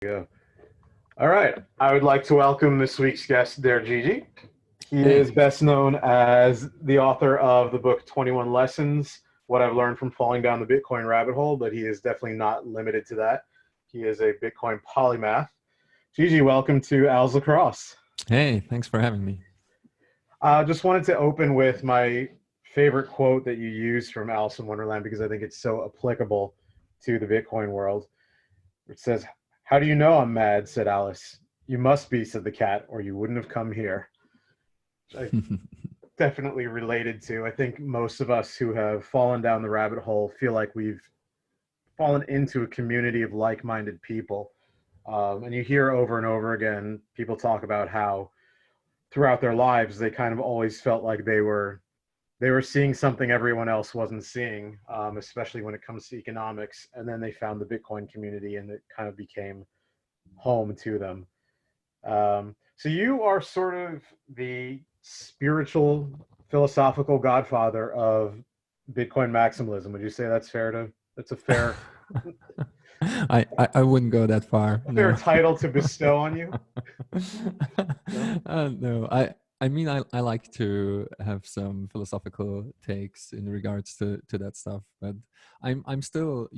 Go. All right. I would like to welcome this week's guest, there, Gigi. He Hey, is best known as the author of the book 21 Lessons, What I've Learned from Falling Down the Bitcoin Rabbit Hole, but he is definitely not limited to that. He is a Bitcoin polymath. Gigi, welcome to Al's Lacrosse. hey, thanks for having me. Just wanted to open with my favorite quote that you used from Alice in Wonderland because I think it's so applicable to the Bitcoin world. It says, "How do you know I'm mad?" said Alice. "You must be," said the cat, "or you wouldn't have come here." I definitely related to. I think most of us who have fallen down the rabbit hole feel like we've fallen into a community of like-minded people. And you hear over and over again people talk about how throughout their lives they kind of always felt like they were seeing something everyone else wasn't seeing, especially when it comes to economics. And then they found the Bitcoin community, and it kind of became home to them. So you are sort of the spiritual, philosophical godfather of Bitcoin maximalism. Would you say that's fair to? That's I wouldn't go that far. a fair No. title to bestow on you. No. No, I mean I like to have some philosophical takes in regards to that stuff, but I'm still,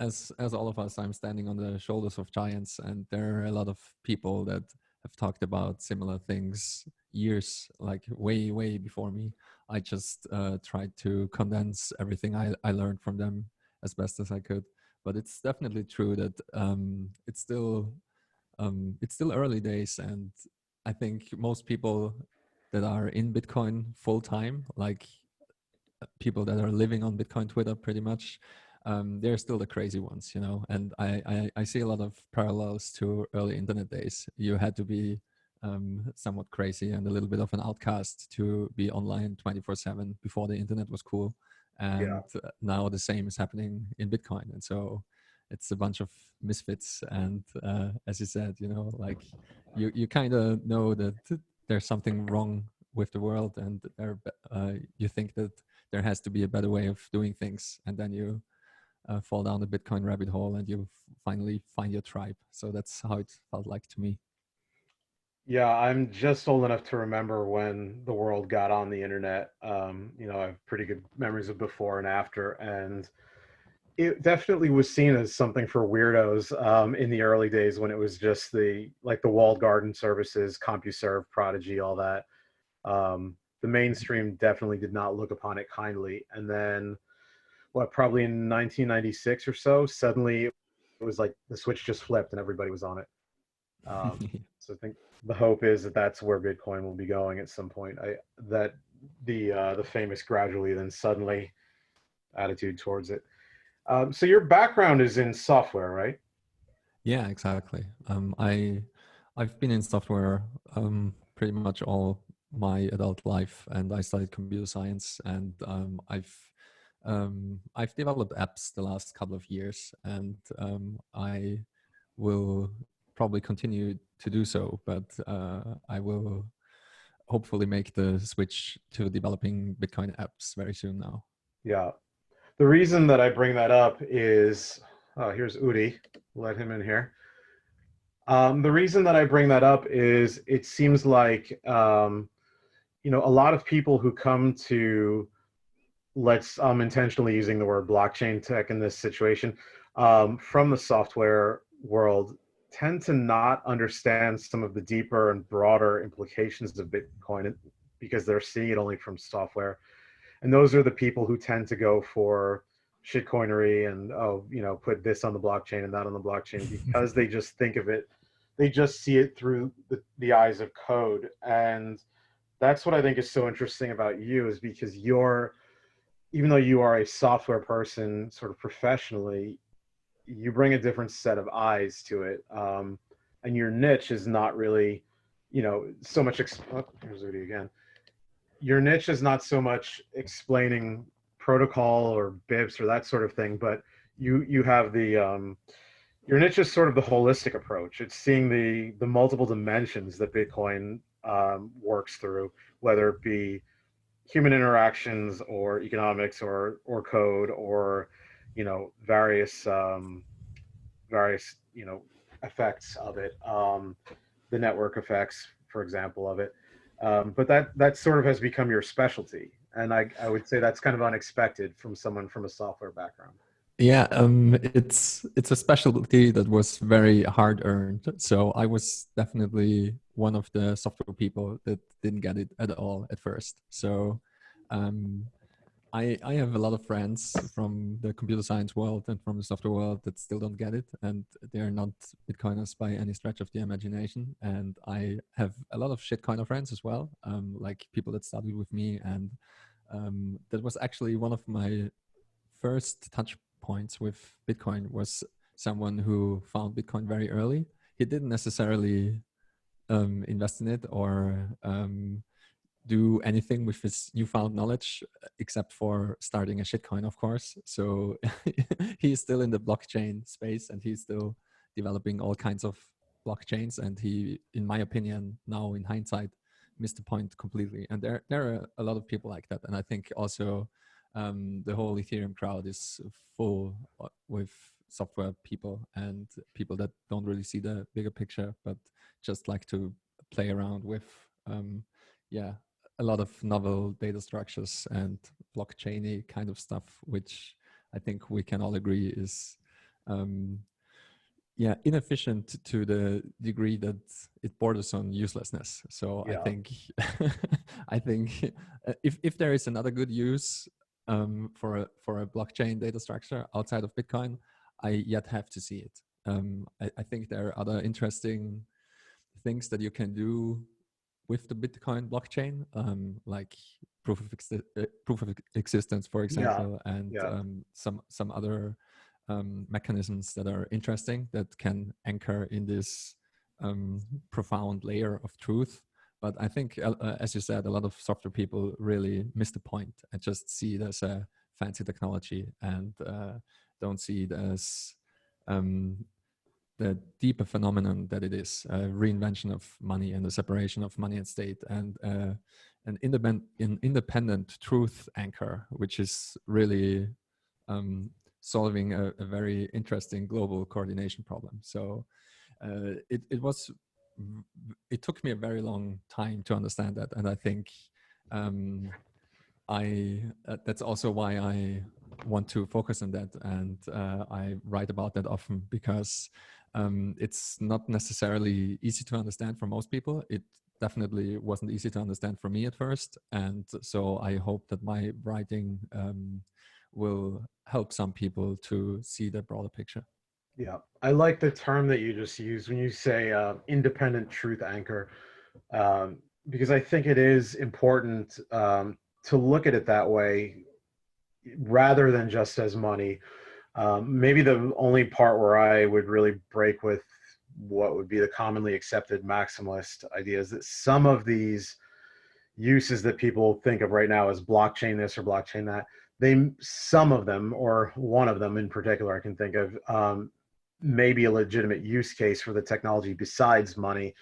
as all of us, I'm standing on the shoulders of giants, and there are a lot of people that have talked about similar things years, like way before me. I just tried to condense everything I learned from them as best as I could. But it's definitely true that it's still early days, and I think most people that are in Bitcoin full time, like people that are living on Bitcoin Twitter pretty much, they're still the crazy ones, and I see a lot of parallels to early internet days. You had to be somewhat crazy and a little bit of an outcast to be online 24/7 before the internet was cool. Yeah. And now the same is happening in Bitcoin. And so it's a bunch of misfits. And as you said, like you kind of know that there's something wrong with the world, and you think that there has to be a better way of doing things, and then you fall down the Bitcoin rabbit hole and you finally find your tribe. So that's how it felt like to me. Yeah, I'm just old enough to remember when the world got on the internet. I have pretty good memories of before and after, and it definitely was seen as something for weirdos in the early days when it was just the walled garden services, CompuServe, Prodigy, all that. The mainstream definitely did not look upon it kindly. And then, probably in 1996 or so, suddenly it was like the switch just flipped and everybody was on it. So I think the hope is that that's where Bitcoin will be going at some point. That the famous gradually then suddenly attitude towards it. So your background is in software, right? Yeah, exactly. I've been in software pretty much all my adult life, and I studied computer science, and I've developed apps the last couple of years, and I will probably continue to do so, but I will hopefully make the switch to developing Bitcoin apps very soon now. Yeah. The reason that I bring that up is, oh, here's Udi. Let him in here. The reason that I bring that up is it seems like a lot of people who come to, let's intentionally using the word blockchain tech in this situation, from the software world tend to not understand some of the deeper and broader implications of Bitcoin because they're seeing it only from software. And those are the people who tend to go for shitcoinery and, put this on the blockchain and that on the blockchain because they just think of it, they just see it through the eyes of code. And that's what I think is so interesting about you, is because even though you are a software person sort of professionally, you bring a different set of eyes to it. And your niche is not really, so much. Here's Udi again. Your niche is not so much explaining protocol or bibs or that sort of thing, but you have your niche is sort of the holistic approach. It's seeing the multiple dimensions that Bitcoin works through, whether it be human interactions or economics or code or various effects of it, the network effects, for example, of it. But that sort of has become your specialty, and I would say that's kind of unexpected from someone from a software background. Yeah, it's a specialty that was very hard earned. So I was definitely one of the software people that didn't get it at all at first. So um, I have a lot of friends from the computer science world and from the software world that still don't get it, and they're not Bitcoiners by any stretch of the imagination. And I have a lot of shitcoiner friends as well, like people that studied with me, and that was actually one of my first touch points with Bitcoin. Was someone who found Bitcoin very early. He didn't necessarily invest in it or do anything with his newfound knowledge except for starting a shitcoin, of course. So he's still in the blockchain space and he's still developing all kinds of blockchains. And he, in my opinion, now in hindsight, missed the point completely. And there are a lot of people like that. And I think also the whole Ethereum crowd is full with software people and people that don't really see the bigger picture, but just like to play around with yeah, a lot of novel data structures and blockchainy kind of stuff, which I think we can all agree is um, yeah, inefficient to the degree that it borders on uselessness. So I Yeah, think I think if there is another good use for a blockchain data structure outside of Bitcoin, I yet have to see it. I think there are other interesting things that you can do with the Bitcoin blockchain, like proof of existence, for yeah, example, and yeah, some other mechanisms that are interesting that can anchor in this profound layer of truth. But I think, as you said, a lot of software people really miss the point and just see it as a fancy technology and don't see it as um, the deeper phenomenon that it is, a reinvention of money and the separation of money and state, and an independent truth anchor, which is really solving a very interesting global coordination problem. So it was, it took me a very long time to understand that, and I think um, that's also why I want to focus on that, and I write about that often because it's not necessarily easy to understand for most people. It definitely wasn't easy to understand for me at first, and so I hope that my writing will help some people to see the broader picture. yeah. I like the term that you just used when you say independent truth anchor, because I think it is important to look at it that way rather than just as money. Maybe the only part where I would really break with what would be the commonly accepted maximalist idea is that some of these uses that people think of right now as blockchain this or blockchain that, some of them, or one of them in particular I can think of, may be a legitimate use case for the technology besides money,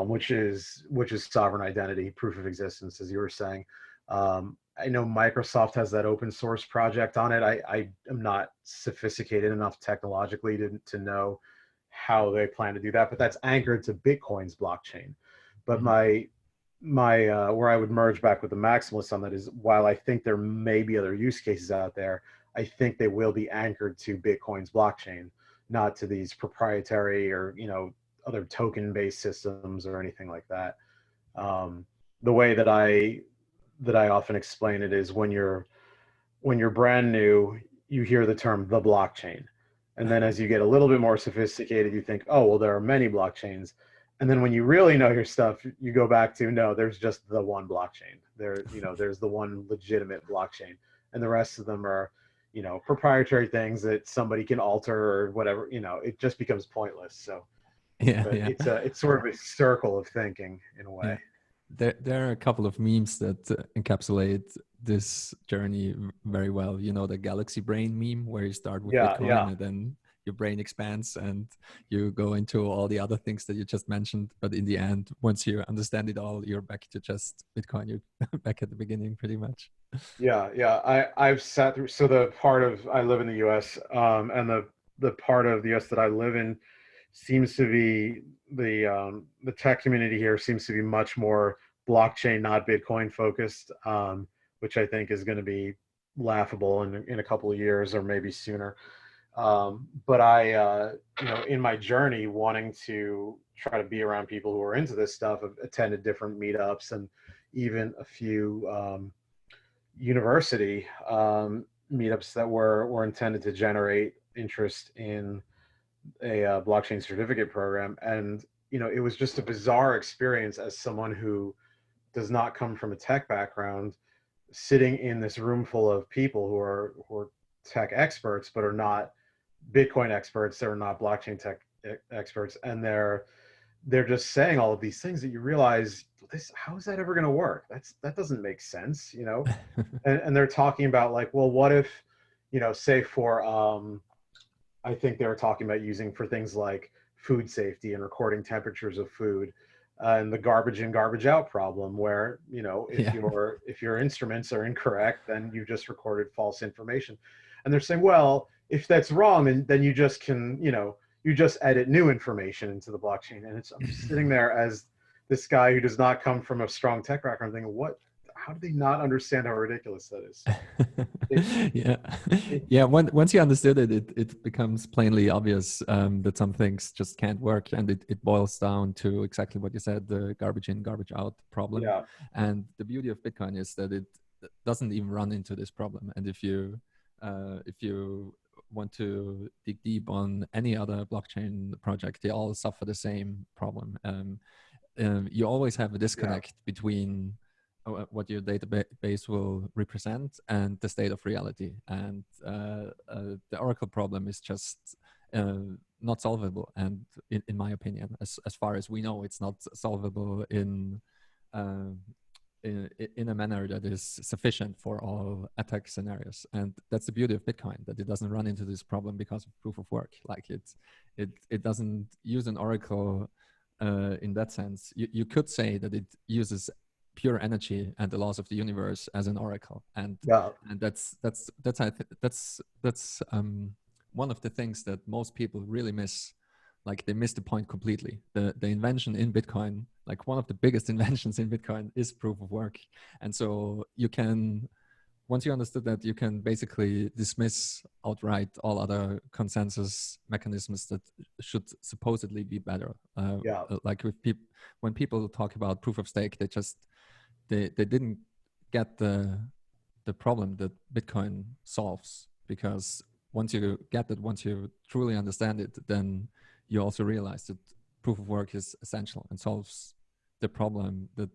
which is sovereign identity, proof of existence, as you were saying. I know Microsoft has that open source project on it. I am not sophisticated enough technologically to know how they plan to do that, but that's anchored to Bitcoin's blockchain. But Mhm. my where I would merge back with the maximalists on that is, while I think there may be other use cases out there, I think they will be anchored to Bitcoin's blockchain, not to these proprietary or other token based systems or anything like that. Um, the way that I often explain it is, when you're brand new, you hear the term the blockchain. And then as you get a little bit more sophisticated, you think, oh, well, there are many blockchains. And then when you really know your stuff, you go back to, no, there's just the one blockchain. There's the one legitimate blockchain. And the rest of them are, proprietary things that somebody can alter or whatever. It just becomes pointless. So, Yeah, but yeah. it's sort of a circle of thinking in a way. Yeah. There are a couple of memes that encapsulate this journey very well. You know, the galaxy brain meme where you start with Yeah, Bitcoin yeah, and then your brain expands and you go into all the other things that you just mentioned. But in the end, once you understand it all, you're back to just Bitcoin. You're back at the beginning pretty much. Yeah, yeah. I've sat through. So the part of I live in the U.S. And the part of the U.S. that I live in seems to be the tech community here seems to be much more blockchain, not Bitcoin focused, which I think is going to be laughable in a couple of years or maybe sooner. But in my journey, wanting to try to be around people who are into this stuff, I've attended different meetups and even a few university meetups that were intended to generate interest in a blockchain certificate program. And it was just a bizarre experience as someone who does not come from a tech background, sitting in this room full of people who are tech experts but are not Bitcoin experts, they're not blockchain tech experts, and they're just saying all of these things that you realize, this, how is that ever going to work? That doesn't make sense, and they're talking about, like, well, what if, say for I think they were talking about using for things like food safety and recording temperatures of food, and the garbage in, garbage out problem, where if Yeah. your instruments are incorrect, then you just recorded false information. And they're saying, well, if that's wrong, then you just can, you just edit new information into the blockchain. And I'm just sitting there as this guy who does not come from a strong tech background, thinking, what? How do they not understand how ridiculous that is? It, Yeah, it, yeah. Once you understood it, it becomes plainly obvious that some things just can't work, and it boils down to exactly what you said: the garbage in, garbage out problem. yeah, And the beauty of Bitcoin is that it doesn't even run into this problem. And if you want to dig deep on any other blockchain project, they all suffer the same problem. You always have a yeah, disconnect between what your database will represent and the state of reality. And the Oracle problem is just not solvable. And in my opinion, as far as we know, it's not solvable uh, in a manner that is sufficient for all attack scenarios. And that's the beauty of Bitcoin, that it doesn't run into this problem because of proof of work. Like it doesn't use an Oracle in that sense. You could say that it uses pure energy and the laws of the universe as an oracle, and yeah, that's one of the things that most people really miss. Like they miss the point completely. The invention in Bitcoin, like one of the biggest inventions in Bitcoin, is proof of work. And so you can, once you understood that, you can basically dismiss outright all other consensus mechanisms that should supposedly be better. yeah, Like with people, when people talk about proof of stake, they didn't get the problem that Bitcoin solves, because once you get it, once you truly understand it, then you also realize that proof of work is essential and solves the problem that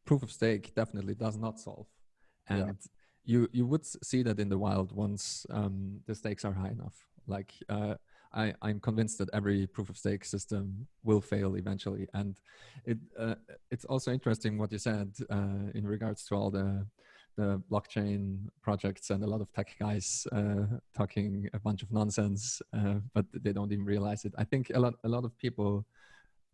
proof of stake definitely does not solve. yeah, And you would see that in the wild once the stakes are high enough. Like I'm convinced that every proof of stake system will fail eventually. And it's also interesting what you said in regards to all the blockchain projects and a lot of tech guys talking a bunch of nonsense, but they don't even realize it. I think a lot of people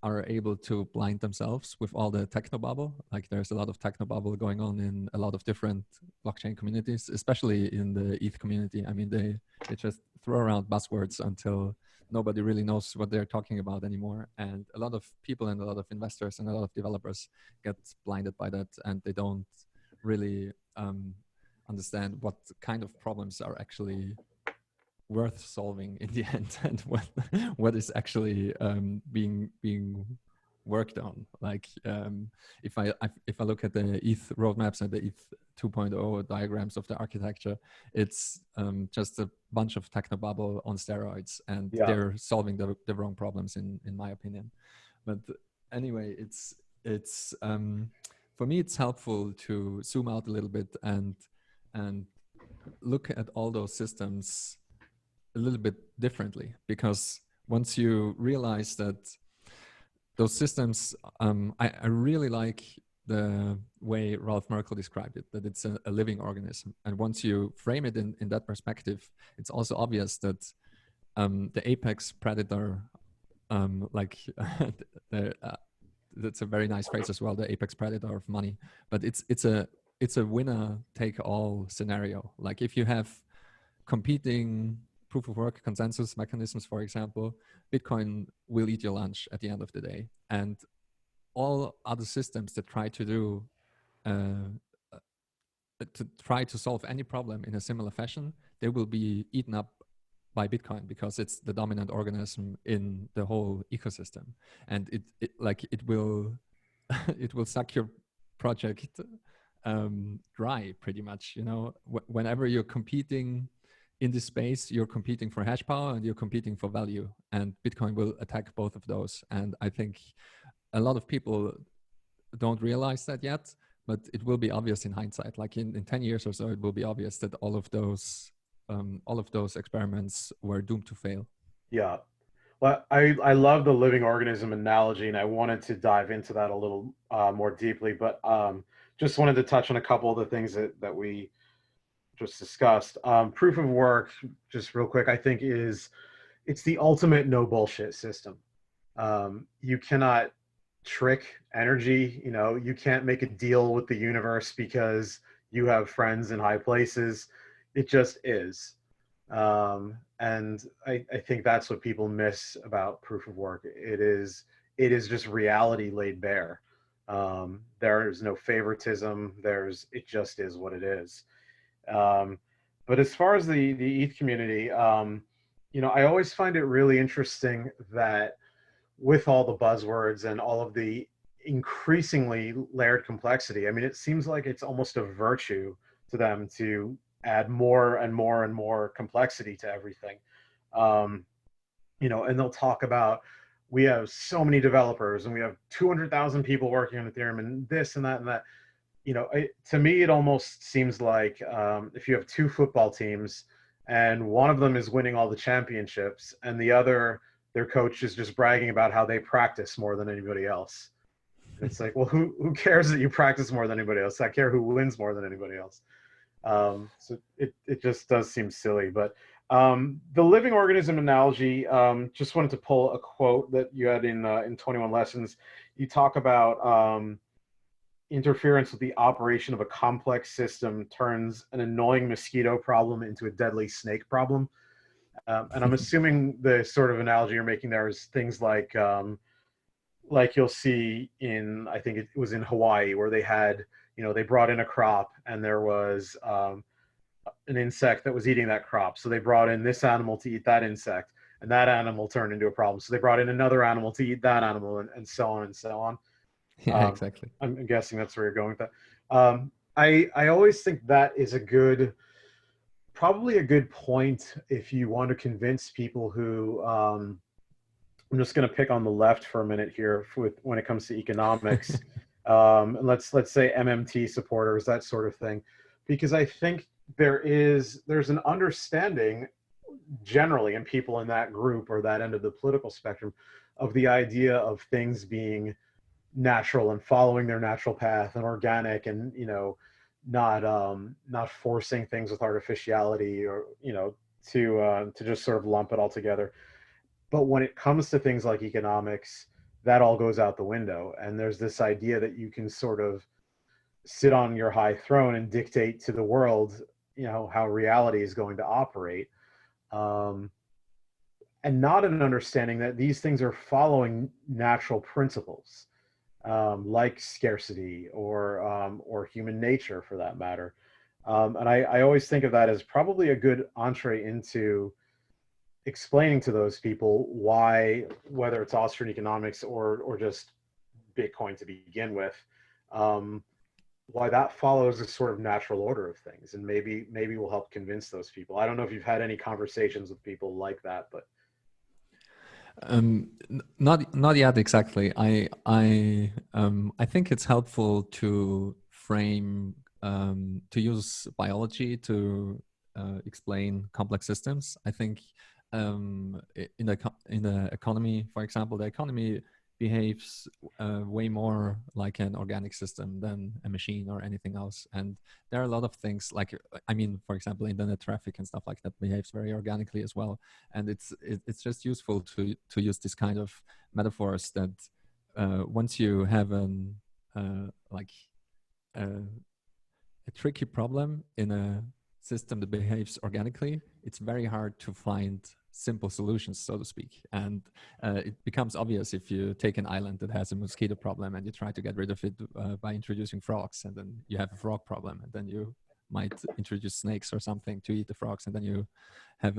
are able to blind themselves with all the techno bubble. Like there's a lot of techno bubble going on in a lot of different blockchain communities, especially in the ETH community. I mean, they just throw around buzzwords until nobody really knows what they're talking about anymore. And a lot of people and a lot of investors and a lot of developers get blinded by that, and they don't really understand what kind of problems are actually worth solving in the end, and what is actually being worked on. Like if I look at the ETH roadmaps and the ETH 2.0 diagrams of the architecture, it's just a bunch of technobabble on steroids, and yeah, they're solving the wrong problems in my opinion. But anyway, it's for me it's helpful to zoom out a little bit and look at all those systems a little bit differently, because once you realize that those systems, I really like the way Ralph Merkle described it, that it's a living organism. And once you frame it in that perspective, it's also obvious that the apex predator, like the, that's a very nice phrase as well, the apex predator of money. But it's a winner take all scenario. Like if you have competing proof of work consensus mechanisms, for example, Bitcoin will eat your lunch at the end of the day. And all other systems that try to do to try to solve any problem in a similar fashion, they will be eaten up by Bitcoin because it's the dominant organism in the whole ecosystem, and it like it will it will suck your project dry pretty much. You know, whenever you're competing in this space, you're competing for hash power and you're competing for value, and Bitcoin will attack both of those. And I think a lot of people don't realize that yet, but it will be obvious in hindsight. Like in 10 years or so, it will be obvious that all of those experiments were doomed to fail. Yeah. Well, I love the living organism analogy, and I wanted to dive into that a little more deeply, but just wanted to touch on a couple of the things that we just discussed. Proof of work, just real quick, I think it's the ultimate no bullshit system. You cannot trick energy. You know, you can't make a deal with the universe because you have friends in high places. It just is. And I think that's what people miss about proof of work. It is just reality laid bare. There's no favoritism. It just is what it is. Um, but as far as the ETH community, I always find it really interesting that with all the buzzwords and all of the increasingly layered complexity, I mean, it seems like it's almost a virtue to them to add more and more and more complexity to everything. Um, and they'll talk about we have so many developers and we have 200,000 people working on Ethereum and this and that and that. To me, it almost seems like if you have two football teams and one of them is winning all the championships and the other, their coach is just bragging about how they practice more than anybody else. And it's like, well, who cares that you practice more than anybody else? I care who wins more than anybody else. So it just does seem silly. But the living organism analogy, just wanted to pull a quote that you had in 21 Lessons. You talk about interference with the operation of a complex system turns an annoying mosquito problem into a deadly snake problem. And I'm assuming the sort of analogy you're making there is things like you'll see in, I think it was in Hawaii, where they had, they brought in a crop and there was an insect that was eating that crop. So they brought in this animal to eat that insect, and that animal turned into a problem. So they brought in another animal to eat that animal, and so on and so on. Yeah, exactly. I'm guessing that's where you're going with that. I always think that is probably a good point if you want to convince people who I'm just going to pick on the left for a minute here when it comes to economics. Let's say MMT supporters, that sort of thing, because I think there's an understanding generally in people in that group or that end of the political spectrum of the idea of things being natural and following their natural path and organic, and not forcing things with artificiality, or to just sort of lump it all together. But when it comes to things like economics, that all goes out the window, and there's this idea that you can sort of sit on your high throne and dictate to the world how reality is going to operate, um, and not an understanding that these things are following natural principles, like scarcity or human nature, for that matter. And I always think of that as probably a good entree into explaining to those people why, whether it's Austrian economics or just Bitcoin to begin with, why that follows a sort of natural order of things, and maybe will help convince those people. I don't know if you've had any conversations with people like that, but not yet exactly. I think it's helpful to frame to use biology to explain complex systems. I think in the economy, for example, the economy behaves way more like an organic system than a machine or anything else. And there are a lot of things like, I mean, for example, internet traffic and stuff like that behaves very organically as well. And it's just useful to use this kind of metaphors that once you have an like a tricky problem in a system that behaves organically, it's very hard to find simple solutions, so to speak. And it becomes obvious if you take an island that has a mosquito problem and you try to get rid of it by introducing frogs, and then you have a frog problem, and then you might introduce snakes or something to eat the frogs, and then you have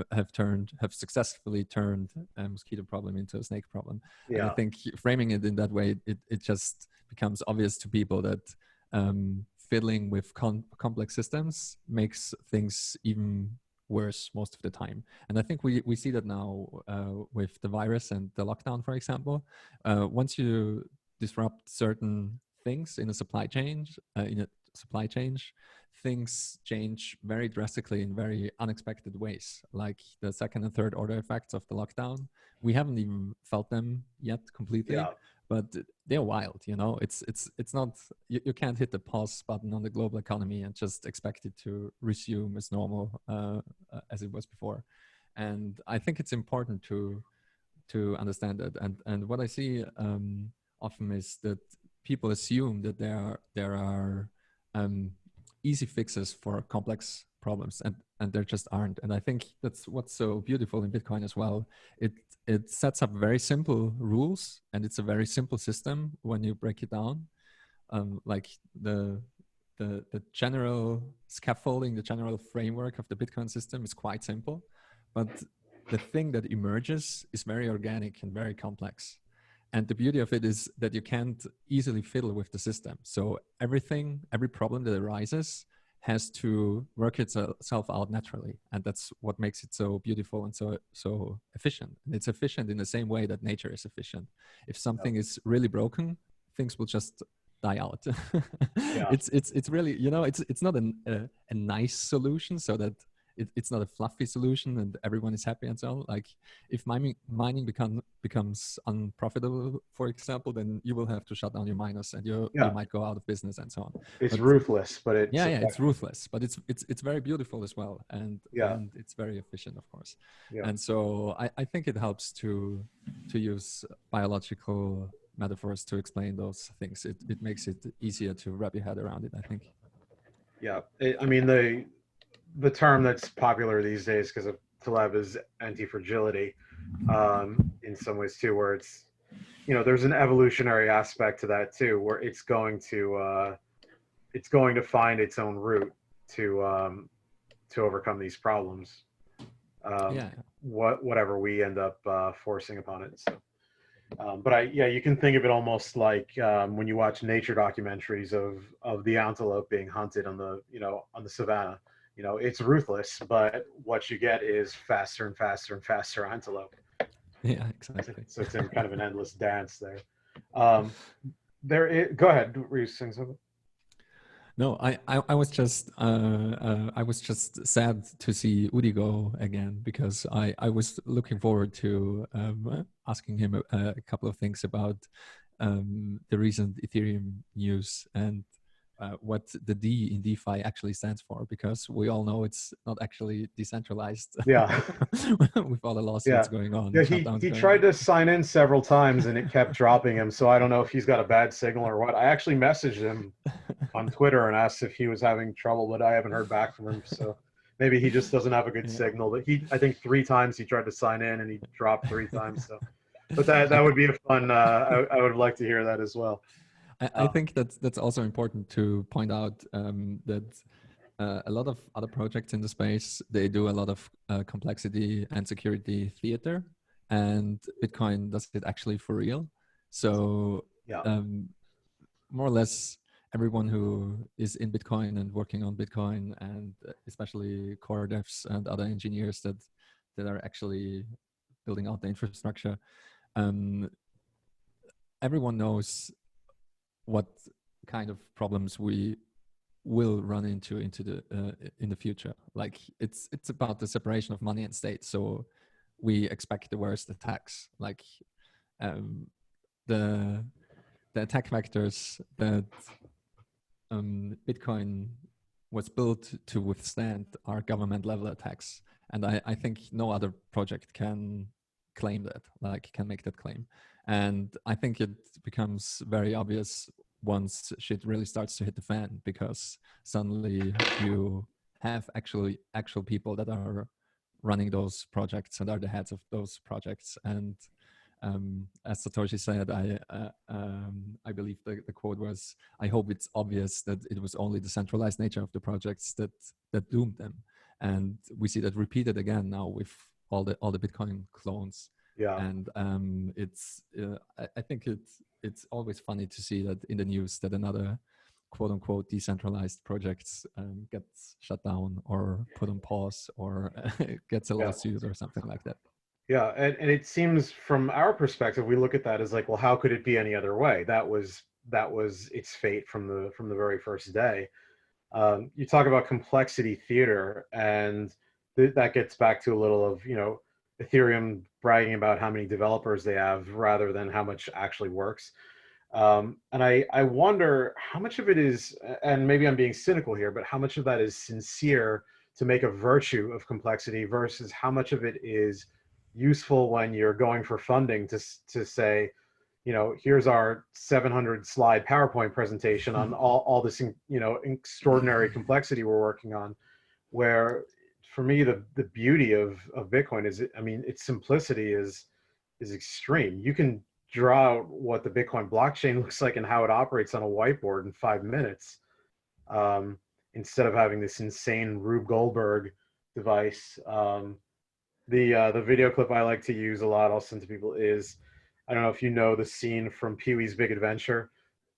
successfully turned a mosquito problem into a snake problem. Yeah. And I think framing it in that way, it just becomes obvious to people that fiddling with complex systems makes things even worse most of the time. And I think we see that now with the virus and the lockdown, for example. Once you disrupt certain things in a supply chain, things change very drastically in very unexpected ways, like the second and third order effects of the lockdown. We haven't even felt them yet completely. Yeah. But they're wild, you know. It's not, you can't hit the pause button on the global economy and just expect it to resume as normal as it was before. And I think it's important to understand that. And what I see often is that people assume that there are easy fixes for complex problems, and there just aren't. And I think that's what's so beautiful in Bitcoin as well. It sets up very simple rules, and it's a very simple system when you break it down. Like the general scaffolding, the general framework of the Bitcoin system is quite simple, but the thing that emerges is very organic and very complex. And the beauty of it is that you can't easily fiddle with the system. So every problem that arises has to work itself out naturally. And that's what makes it so beautiful and so efficient. And it's efficient in the same way that nature is efficient. If something is really broken, things will just die out. Yeah. It's really, you know, it's not a nice solution, so that it's not a fluffy solution and everyone is happy and so on. Like if mining becomes unprofitable, for example, then you will have to shut down your miners and you might go out of business and so on. It's but, ruthless, but it's it's ruthless, but it's very beautiful as well, and it's very efficient, of course. And so I think it helps to use biological metaphors to explain those things. It makes it easier to wrap your head around it, I think. Yeah, I mean the term that's popular these days because of Taleb is anti-fragility, in some ways too, where it's, you know, there's an evolutionary aspect to that too, where it's going to find its own route to overcome these problems, whatever we end up forcing upon it. So. But you can think of it almost like when you watch nature documentaries of the antelope being hunted on the savannah. You know, it's ruthless, but what you get is faster and faster and faster antelope. Yeah, exactly. So it's in kind of an endless dance there. Go ahead. Were you saying something? No, I was just sad to see Udi go again, because I was looking forward to asking him a couple of things about the recent Ethereum news and what the D in DeFi actually stands for, because we all know it's not actually decentralized. Yeah. With all the lawsuits going on. Yeah, he tried to sign in several times and it kept dropping him. So I don't know if he's got a bad signal or what. I actually messaged him on Twitter and asked if he was having trouble, but I haven't heard back from him. So maybe he just doesn't have a good signal. But I think 3 times he tried to sign in and he dropped 3 times. So, but that would be a fun. I would like to hear that as well. I think that's also important to point out, that a lot of other projects in the space, they do a lot of complexity and security theater, and Bitcoin does it actually for real. So more or less everyone who is in Bitcoin and working on Bitcoin, and especially core devs and other engineers that are actually building out the infrastructure, everyone knows what kind of problems we will run into the in the future. Like it's about the separation of money and state. So we expect the worst attacks. Like the attack vectors that Bitcoin was built to withstand are government level attacks. And I think no other project can claim that, like can make that claim. And I think it becomes very obvious once shit really starts to hit the fan, because suddenly you have actual people that are running those projects and are the heads of those projects. And as Satoshi said, I believe the quote was, "I hope it's obvious that it was only the centralized nature of the projects that doomed them." And we see that repeated again now with all the Bitcoin clones. Yeah. And I think it's always funny to see that in the news that another quote unquote decentralized projects gets shut down or put on pause or gets a Yeah. lawsuit or something like that. Yeah, and it seems from our perspective, we look at that as like, well, how could it be any other way? That was its fate from the very first day. You talk about complexity theater, and that gets back to a little of, Ethereum bragging about how many developers they have rather than how much actually works. And I wonder how much of it is, and maybe I'm being cynical here, but how much of that is sincere to make a virtue of complexity versus how much of it is useful when you're going for funding to say, here's our 700 slide PowerPoint presentation on all this, extraordinary complexity we're working on. Where for me, the beauty of Bitcoin is, I mean, its simplicity is extreme. You can draw out what the Bitcoin blockchain looks like and how it operates on a whiteboard in 5 minutes, um, instead of having this insane Rube Goldberg device. The video clip I like to use a lot, I'll send to people, is, I don't know if you know the scene from Pee-wee's Big Adventure,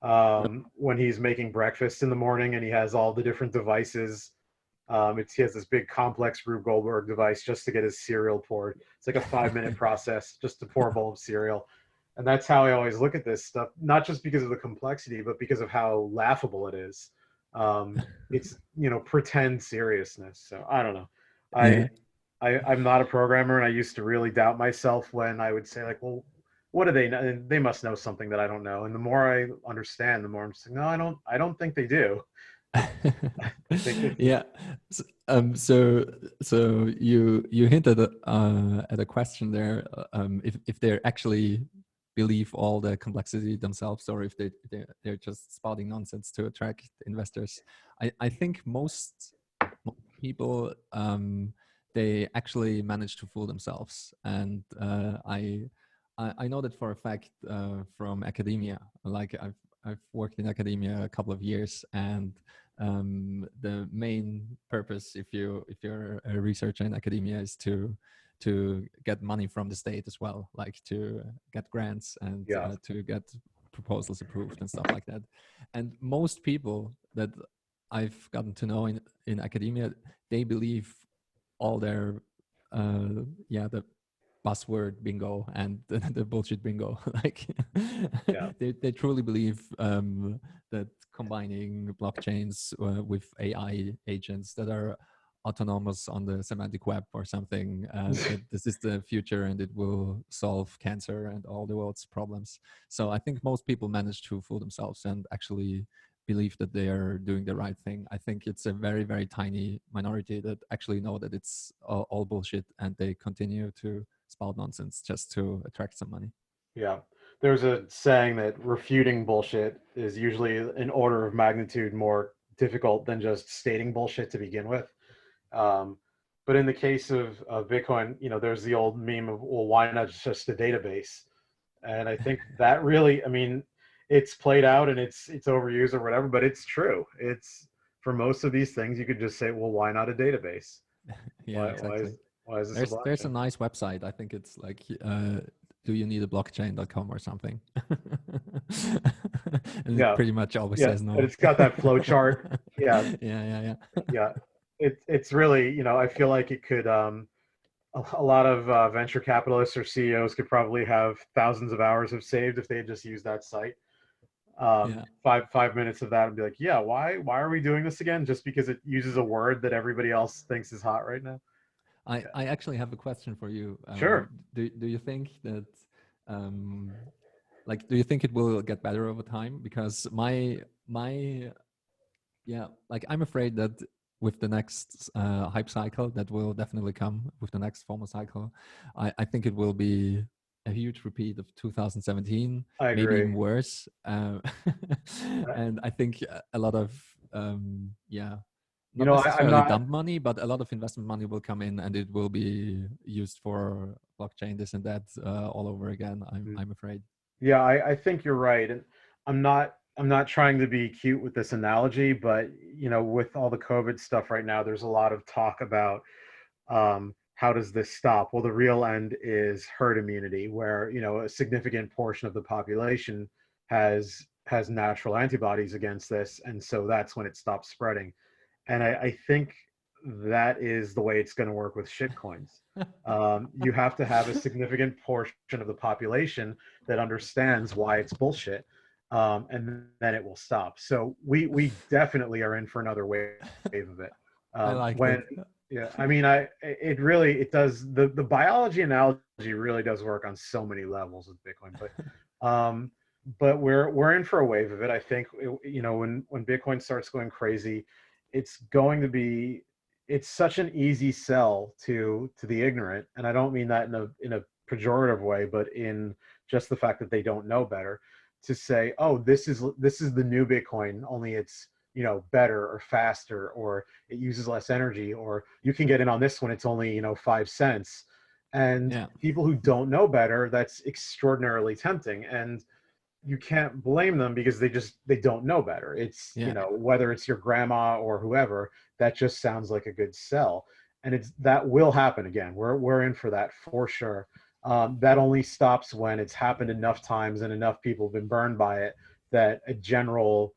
No. when he's making breakfast in the morning and he has all the different devices. He has this big complex Rube Goldberg device just to get his cereal poured. It's like a 5 minute process just to pour a bowl of cereal. And that's how I always look at this stuff, not just because of the complexity, but because of how laughable it is. It's, pretend seriousness. So I don't know. I, Yeah. I'm not a programmer, and I used to really doubt myself when I would say, like, well, what do they know? And they must know something that I don't know. And the more I understand, the more I'm just like, no, I don't think they do. I think that, Yeah. So you hinted at a question there, if they actually believe all the complexity themselves, or if they're just spouting nonsense to attract investors. I think most people, they actually manage to fool themselves. And I know that for a fact, from academia. Like I've worked in academia a couple of years, and the main purpose, if you're a researcher in academia, is to get money from the state as well, like to get grants and yeah, to get proposals approved and stuff like that. And most people that I've gotten to know in academia, they believe all their the buzzword bingo and the bullshit bingo. Like yeah, they truly believe that combining blockchains with AI agents that are autonomous on the semantic web or something, that this is the future and it will solve cancer and all the world's problems. So I think most people manage to fool themselves and actually believe that they are doing the right thing. I think it's a very, very tiny minority that actually know that it's all bullshit, and they continue to spout nonsense just to attract some money. yeah. There's a saying that refuting bullshit is usually an order of magnitude more difficult than just stating bullshit to begin with. Um, but in the case of Bitcoin, there's the old meme of, well, why not just a database? And I think that really, I mean, it's played out and it's overused or whatever, but it's true. It's, for most of these things, you could just say, well, why not a database? Yeah, Why why exactly. is why is this a There's a blockchain? nice website. I think it's like do you need a blockchain.com or something. And it Yeah, pretty much always yeah, says and no. it's got that flow chart. Yeah, Yeah. yeah. It's really, I feel like it could, a lot of venture capitalists or CEOs could probably have thousands of hours of saved if they had just used that site. Yeah. 5 minutes of that and be like, yeah, why are we doing this again? Just because it uses a word that everybody else thinks is hot right now. Yeah, I actually have a question for you. sure. Do you think that um, like, do you think it will get better over time? Because my yeah, like I'm afraid that with the next hype cycle that will definitely come with the next formal cycle, I think it will be a huge repeat of 2017, I maybe agree. even worse. Uh, And I think a lot of yeah, You not know, I'm necessarily not. dump money, but a lot of investment money will come in, and it will be used for blockchain, this and that, all over again. I'm afraid. Yeah, I think you're right, and I'm not trying to be cute with this analogy, but with all the COVID stuff right now, there's a lot of talk about how does this stop? Well, the real end is herd immunity, where a significant portion of the population has natural antibodies against this, and so that's when it stops spreading. And I think that is the way it's going to work with shitcoins. You have to have a significant portion of the population that understands why it's bullshit, and then it will stop. So we definitely are in for another wave of it. I liked When it. Yeah, I mean, it really it does the biology analogy really does work on so many levels with Bitcoin, um, but we're in for a wave of it. I think when Bitcoin starts going crazy, it's going to be it's such an easy sell to the ignorant, and I don't mean that in a pejorative way, but in just the fact that they don't know better, to say, oh, this is the new Bitcoin, only it's better or faster, or it uses less energy, or you can get in on this one, it's only 5 cents. And Yeah, people who don't know better, that's extraordinarily tempting, and you can't blame them because they don't know better. It's yeah, whether it's your grandma or whoever, that just sounds like a good sell. And that will happen again. We're in for that for sure. That only stops when it's happened enough times and enough people have been burned by it, that a general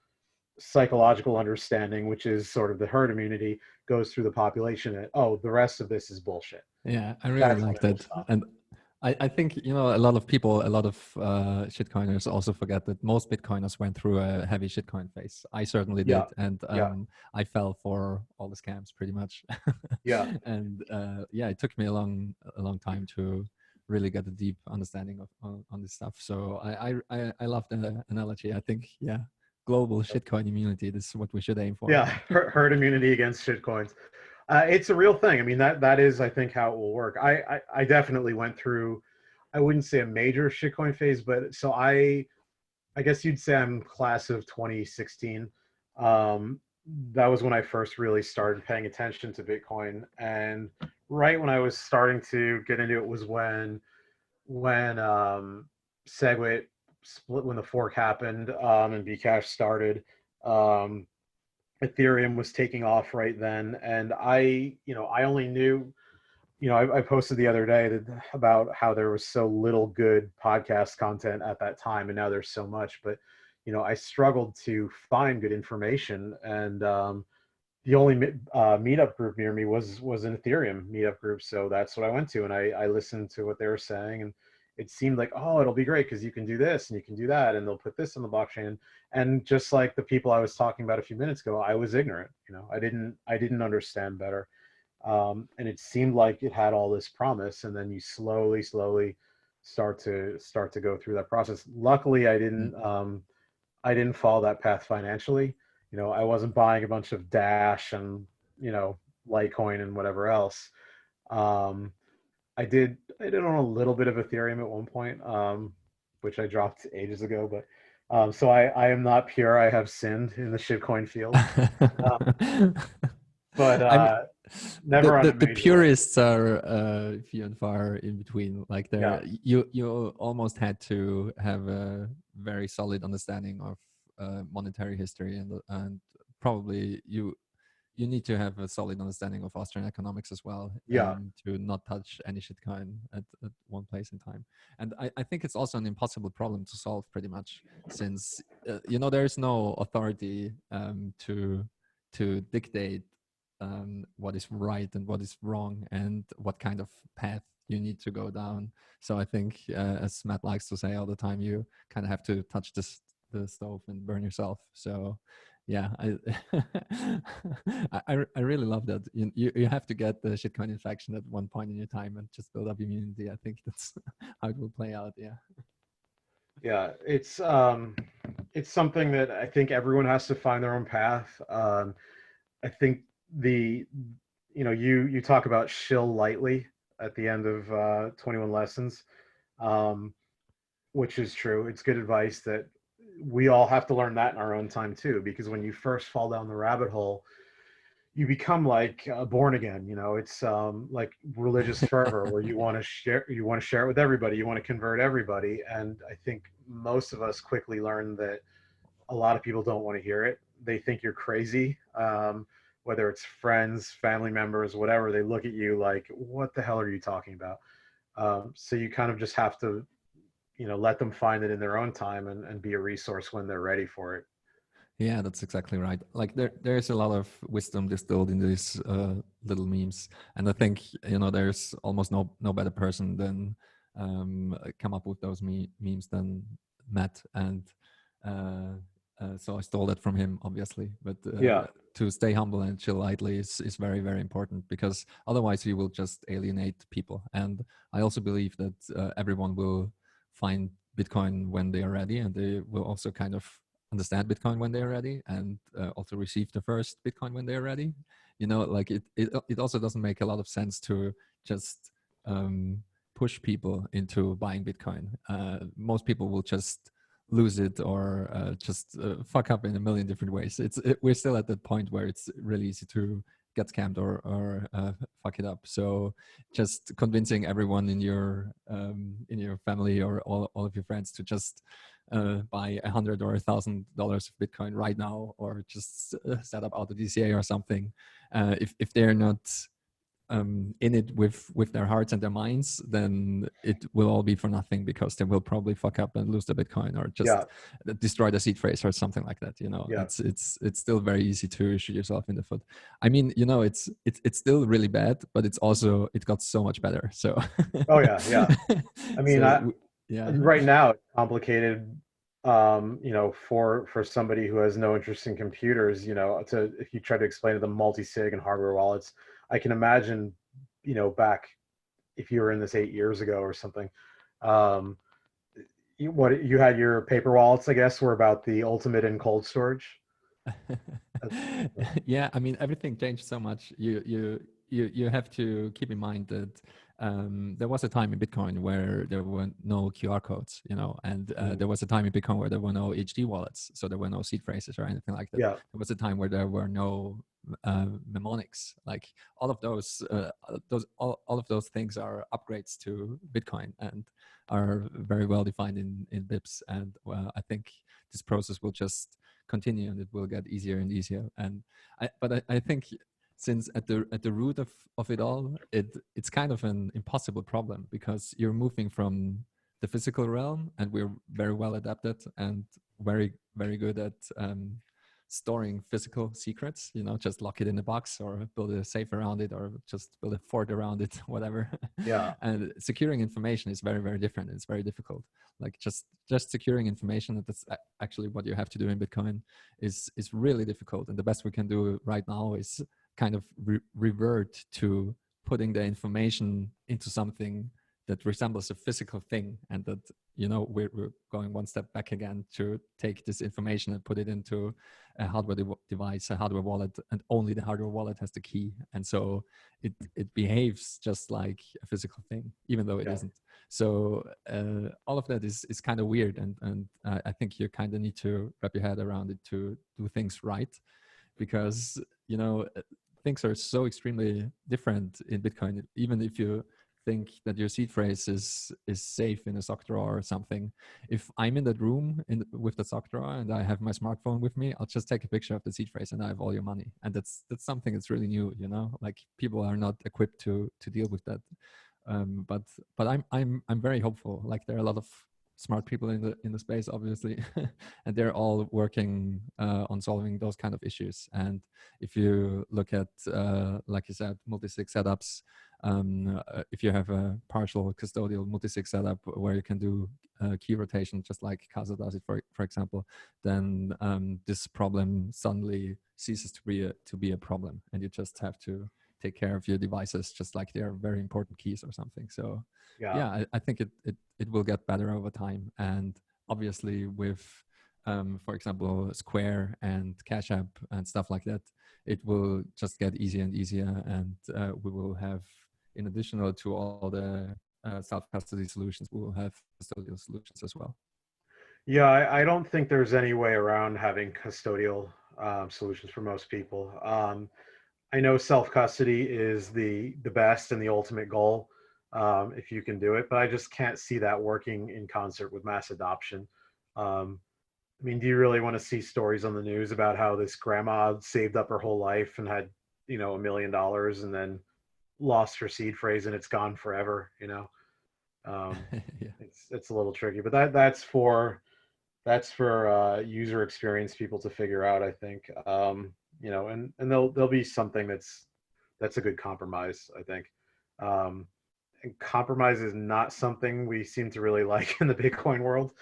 psychological understanding, which is sort of the herd immunity, goes through the population, and oh, the rest of this is bullshit. yeah. I really That's when liked it will it, stop. and I think a lot of people, a lot of shitcoiners also forget that most Bitcoiners went through a heavy shitcoin phase. I certainly Yeah, did, and yeah, I fell for all the scams pretty much. yeah. And yeah, it took me a long time to really get a deep understanding of on this stuff. So I love the analogy. I think, yeah, global shitcoin immunity. This is what we should aim for. Yeah, herd immunity against shitcoins. It's a real thing. I mean, that is, I think, how it will work. I definitely went through, I wouldn't say a major shitcoin phase, but so I guess you'd say I'm class of 2016. Um, that was when I first really started paying attention to Bitcoin, and right when I was starting to get into it was when SegWit split, when the fork happened, and Bcash started. Um, Ethereum was taking off right then, and I only knew, I posted the other day about how there was so little good podcast content at that time, and now there's so much. But I struggled to find good information, and the only meetup group near me was an Ethereum meetup group, so that's what I went to, and I listened to what they were saying, and it seemed like, oh, it'll be great because you can do this and you can do that, and they'll put this on the blockchain. And just like the people I was talking about a few minutes ago, I was ignorant. I didn't understand better, and it seemed like it had all this promise, and then you slowly start to go through that process. Luckily, I didn't follow that path financially. I wasn't buying a bunch of Dash and Litecoin and whatever else. Um, I did own a little bit of Ethereum at one point, which I dropped ages ago. But so I am not pure. I have sinned in the shitcoin field, uh, but I mean, never on a the major level. purists are few and far in between. Like, Yeah, there, you almost had to have a very solid understanding of monetary history, and probably you need to have a solid understanding of Austrian economics as well, yeah, to not touch any shitcoin at one place in time. And I think it's also an impossible problem to solve, pretty much, since there is no authority to dictate what is right and what is wrong, and what kind of path you need to go down. So I think, as Matt likes to say all the time, you kind of have to touch the stove and burn yourself. So yeah, I really love that. You have to get the shitcoin infection at one point in your time and just build up immunity. I think that's how it will play out. Yeah. Yeah, it's something that I think everyone has to find their own path. I think the you talk about shill lightly at the end of 21 lessons, um, which is true. It's good advice that we all have to learn that in our own time too, because when you first fall down the rabbit hole, you become like born again. It's like religious fervor where you want to share it with everybody, you want to convert everybody, and I think most of us quickly learn that a lot of people don't want to hear it. They think you're crazy. Whether it's friends, family members, whatever, they look at you like, what the hell are you talking about? So you kind of just have to, let them find it in their own time, and be a resource when they're ready for it. Yeah, that's exactly right. Like there's a lot of wisdom distilled in these little memes, and I think there's almost no better person than come up with those memes than Matt, and uh, so I stole that from him, obviously. But Yeah, to stay humble and chill lightly is very very important, because otherwise you will just alienate people. And I also believe that everyone will find Bitcoin when they are ready, and they will also kind of understand Bitcoin when they're ready, and also receive the first Bitcoin when they're ready. Like it also doesn't make a lot of sense to just um, push people into buying Bitcoin. Most people will just lose it, or just fuck up in a million different ways. We're still at that point where it's really easy to get scammed, or fuck it up. So just convincing everyone in your family, or all of your friends, to just buy $100 or $1,000 of Bitcoin right now, or just set up auto DCA or something. If they're not in it with their hearts and their minds, then it will all be for nothing, because they will probably fuck up and lose the Bitcoin, or yeah, just destroy the seed phrase or something like that. yeah. It's still very easy to shoot yourself in the foot. I mean, it's still really bad, but it got so much better. So Oh yeah, yeah. I mean, so yeah. right now it's complicated. For somebody who has no interest in computers, to if you try to explain to them multi-sig and hardware wallets, I can imagine, back if you were in this 8 years ago or something. Um, what you had your paper wallets, I guess, were about the ultimate in cold storage. Uh, Yeah, I mean, everything changed so much. You have to keep in mind that there was a time in Bitcoin where there were no QR codes, and mm, there was a time in Bitcoin where there were no HD wallets, so there were no seed phrases or anything like that. yeah, There was a time where there were no mnemonics. Like all of all of those things are upgrades to Bitcoin, and are very well defined in BIPs. And I think this process will just continue, and it will get easier and easier. And I think, since at the root of it all, it's kind of an impossible problem, because you're moving from the physical realm, and we're very well adapted and very very good at storing physical secrets. Just lock it in a box, or build a safe around it, or just build a fort around it, whatever. yeah, And securing information is very very different. It's very difficult. Like just securing information, and that's actually what you have to do in Bitcoin, is really difficult. And the best we can do right now is kind of revert to putting the information into something that resembles a physical thing, and that we're going one step back again, to take this information and put it into a hardware device, a hardware wallet, and only the hardware wallet has the key. And so it behaves just like a physical thing, even though it yeah, isn't. So all of that is kind of weird, and I think you kind of need to wrap your head around it to do things right, because things are so extremely different in Bitcoin. Even if you think that your seed phrase is safe in a sock drawer or something, if I'm in that room with the sock drawer, and I have my smartphone with me, I'll just take a picture of the seed phrase, and I have all your money. And that's something that's really new. Like, people are not equipped to deal with that. But I'm very hopeful. Like, there are a lot of smart people in the space, obviously, and they're all working on solving those kind of issues. And if you look at, like you said, multi-sig setups, if you have a partial custodial multi-sig setup where you can do key rotation, just like Casa does it, for example, then this problem suddenly ceases to be a problem, and you just have to take care of your devices just like they're very important keys or something. So yeah, yeah, I think it will get better over time. And obviously with, for example, Square and Cash App and stuff like that, it will just get easier and easier, and we will have, in addition to all the self-custody solutions, we will have custodial solutions as well. Yeah, I don't think there's any way around having custodial solutions for most people. I know self custody is the best and the ultimate goal if you can do it, but I just can't see that working in concert with mass adoption. Um, I mean, do you really want to see stories on the news about how this grandma saved up her whole life and had, $1 million and then lost her seed phrase and it's gone forever? Um, Yeah. it's a little tricky, but that's for user experience people to figure out, I think. And there'll be something that's a good compromise, I think. Um, and compromise is not something we seem to really like in the Bitcoin world.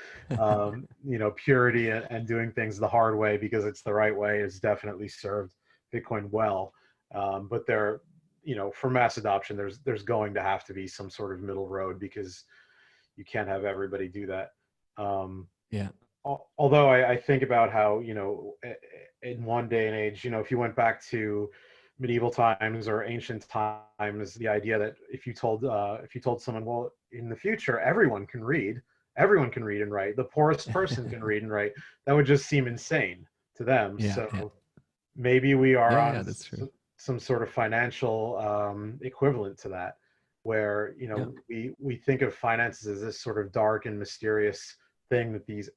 Purity and doing things the hard way because it's the right way has definitely served Bitcoin well. But for mass adoption, there's going to have to be some sort of middle road because you can't have everybody do that. Um, Yeah. Although I think about how in one day and age, if you went back to medieval times or ancient times, the idea that if you told someone, well, in the future everyone can read and write, the poorest person can read and write, that would just seem insane to them. Yeah. Yeah. So maybe we are Yeah. on Yeah. That's true. some sort of financial equivalent to that, where Yeah. we think of finances as this sort of dark and mysterious thing that these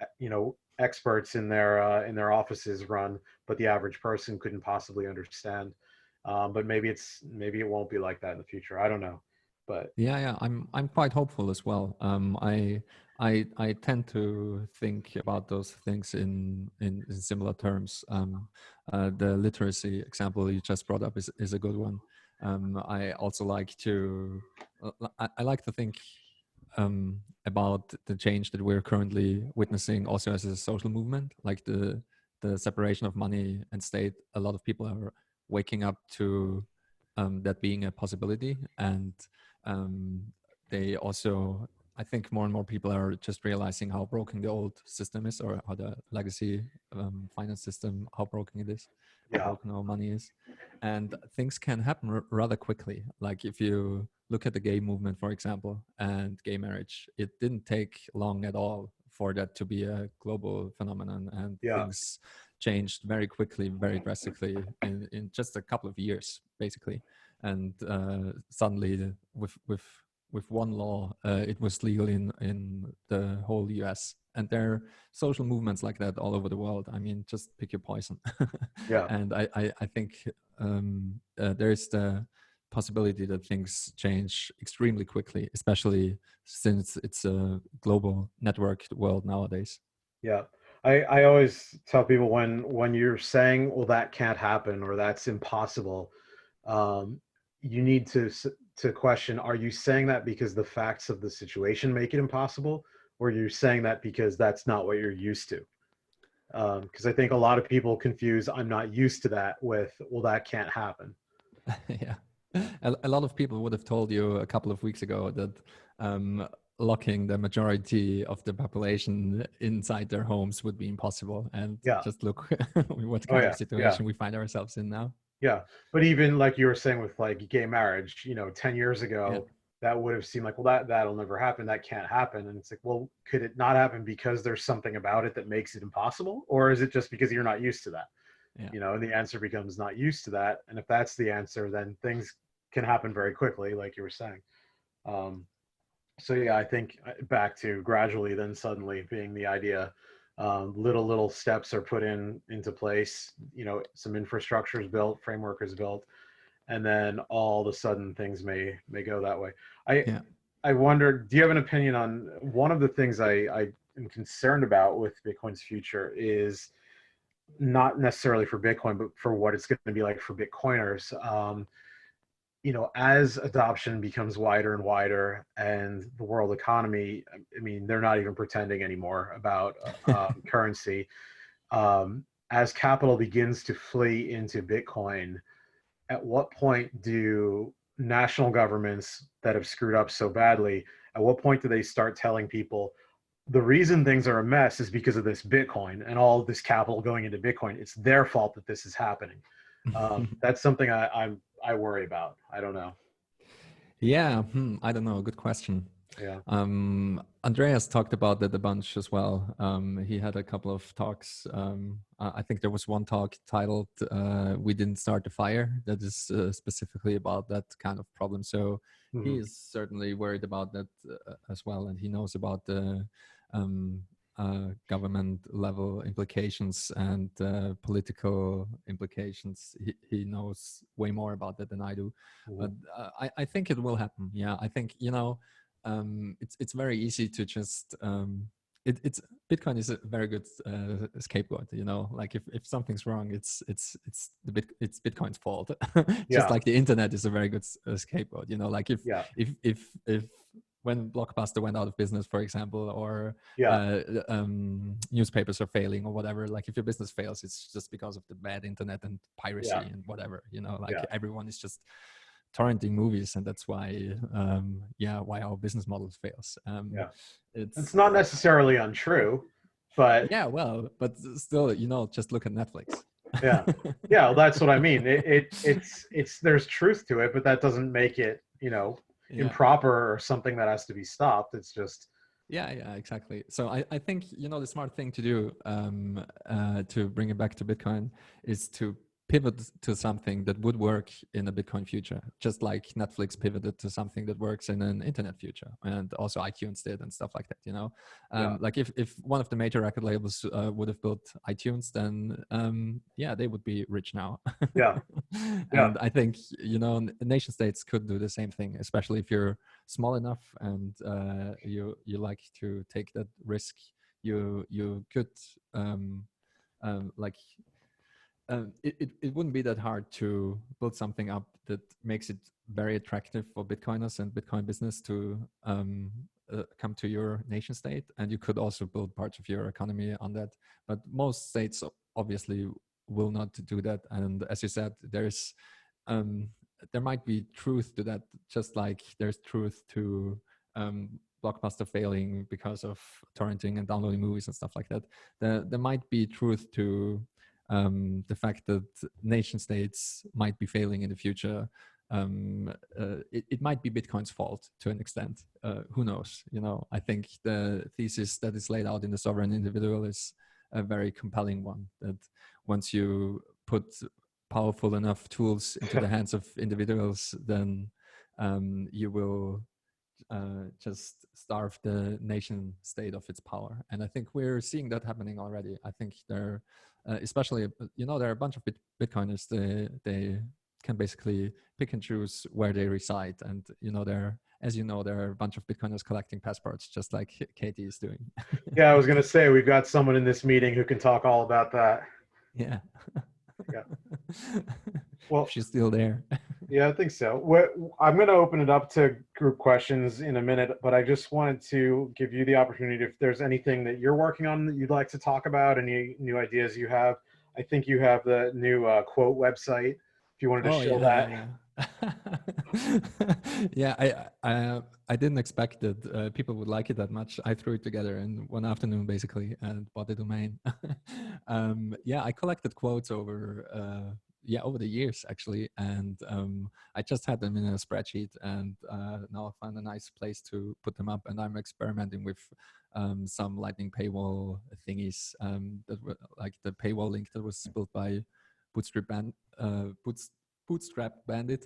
experts in their offices run, but the average person couldn't possibly understand. But maybe it won't be like that in the future. I don't know, but Yeah, yeah, I'm quite hopeful as well. I tend to think about those things in similar terms. The literacy example you just brought up is a good one. I also like to I like to think about the change that we're currently witnessing also as a social movement, like the separation of money and state. A lot of people are waking up to that being a possibility, and um, they also, I think, more and more people are just realizing how broken the old system is, or how the legacy finance system, how broken it is, how yeah, broken our money is. And things can happen rather quickly. Like if you look at the gay movement, for example, and gay marriage, it didn't take long at all for that to be a global phenomenon, and yeah, things changed very quickly, very drastically in just a couple of years, basically. And suddenly, with one law, it was legal in the whole US. And there are social movements like that all over the world. I mean, just pick your poison. yeah. And I think there's the possibility that things change extremely quickly, especially since it's a global networked world nowadays. Yeah. I always tell people when you're saying, well, that can't happen or that's impossible, um, you need to question, are you saying that because the facts of the situation make it impossible, or you're saying that because that's not what you're used to? Because I think a lot of people confuse I'm not used to that with, well, that can't happen. Yeah. A lot of people would have told you a couple of weeks ago that um, locking the majority of the population inside their homes would be impossible. And Yeah. just look what Oh kind of yeah. Yeah. situation we find ourselves in now. Yeah, but even like you were saying with like gay marriage, 10 years Yeah. ago, that would have seemed like, well, that'll never happen. That can't happen. And it's like, well, could it not happen because there's something about it that makes it impossible? Or is it just because you're not used to that? Yeah. And the answer becomes not used to that. And if that's the answer, then things can happen very quickly, like you were saying. Um, so yeah, I think back to gradually, then suddenly being the idea. Little steps are put into place. Some infrastructure is built, framework is built, and then all of a sudden things may go that way. I Yeah. I wonder, do you have an opinion on one of the things I am concerned about with Bitcoin's future is not necessarily for Bitcoin, but for what it's going to be like for Bitcoiners. As adoption becomes wider and wider and the world economy, I mean, they're not even pretending anymore about currency. As capital begins to flee into Bitcoin, at what point do national governments that have screwed up so badly, at what point do they start telling people, the reason things are a mess is because of this Bitcoin and all this capital going into Bitcoin. It's their fault that this is happening. That's something I worry about. I don't know. Yeah, I don't know. Good question. Yeah. Andreas talked about that a bunch as well. He had a couple of talks. I think there was one talk titled "We Didn't Start the Fire," that is specifically about that kind of problem. So he Mhm. is certainly worried about that as well, and he knows about the um, government level implications and political implications. He knows way more about that than I do, but Mhm. I think it will happen. Yeah, I think, it's very easy to just it's Bitcoin is a very good scapegoat. Like if something's wrong, it's Bitcoin's fault. Just Yeah. like the internet is a very good scapegoat. Like Yeah. if when Blockbuster went out of business, for example, or Yeah. newspapers are failing or whatever, like if your business fails, it's just because of the bad internet and Yeah. piracy and whatever. Like Yeah. everyone is just torrenting movies, and that's why why our business model fails. Yeah. It's It's not necessarily untrue, but Yeah, well, but still, just look at Netflix. yeah. Yeah, well, that's what I mean. It's there's truth to it, but that doesn't make it, Yeah. improper or something that has to be stopped. It's just Yeah, exactly. So I think the smart thing to do, to bring it back to Bitcoin, is to pivot to something that would work in a Bitcoin future, just like Netflix pivoted to something that works in an internet future, and also iTunes did and stuff like that. yeah. Like if one of the major record labels would have built iTunes, then they would be rich now. Yeah. Yeah. And I think nation states could do the same thing, especially if you're small enough and you like to take that risk. You could like it wouldn't be that hard to build something up that makes it very attractive for Bitcoiners and Bitcoin business to come to your nation state, and you could also build parts of your economy on that. But most states obviously will not do that, and as you said, um, there might be truth to that, just like there's truth to Blockbuster failing because of torrenting and downloading movies and stuff like that. There might be truth to the fact that nation states might be failing in the future. It might be Bitcoin's fault to an extent. Who knows? I think the thesis that is laid out in the sovereign individual is a very compelling one. That once you put powerful enough tools into the hands of individuals, then you will just starve the nation state of its power. And I think we're seeing that happening already. I think especially, there are a bunch of Bitcoiners. They can basically pick and choose where they reside, and there are a bunch of Bitcoiners collecting passports, just like Katie is doing. Yeah, I was gonna say we've got someone in this meeting who can talk all about that. Yeah. Yeah. If Well, she's still there. yeah, I think so. I'm going to open it up to group questions in a minute, but I just wanted to give you the opportunity if there's anything that you're working on that you'd like to talk about, any new ideas you have. I think you have the new quote website. If you wanted to Oh show yeah, that. yeah, yeah. Yeah, I didn't expect that people would like it that much. I threw it together in one afternoon basically and bought the domain. Yeah, I collected quotes over the years actually, and I just had them in a spreadsheet, and now I found a nice place to put them up, and I'm experimenting with some Lightning paywall thingies, that were like the paywall link that was built by Bootstrap Band, Bootstrap Bandit,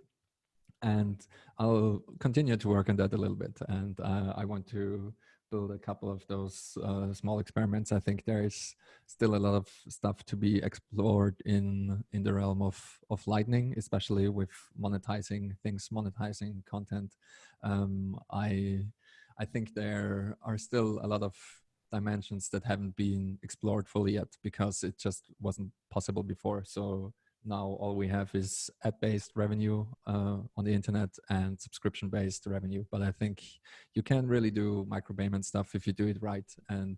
and I'll continue to work on that a little bit. And I want to build a couple of those small experiments. I think there is still a lot of stuff to be explored in the realm of Lightning, especially with monetizing things, monetizing content. I think there are still a lot of dimensions that haven't been explored fully yet because it just wasn't possible before. So now all we have is ad-based revenue on the internet and subscription-based revenue. But I think you can really do micropayment stuff if you do it right, and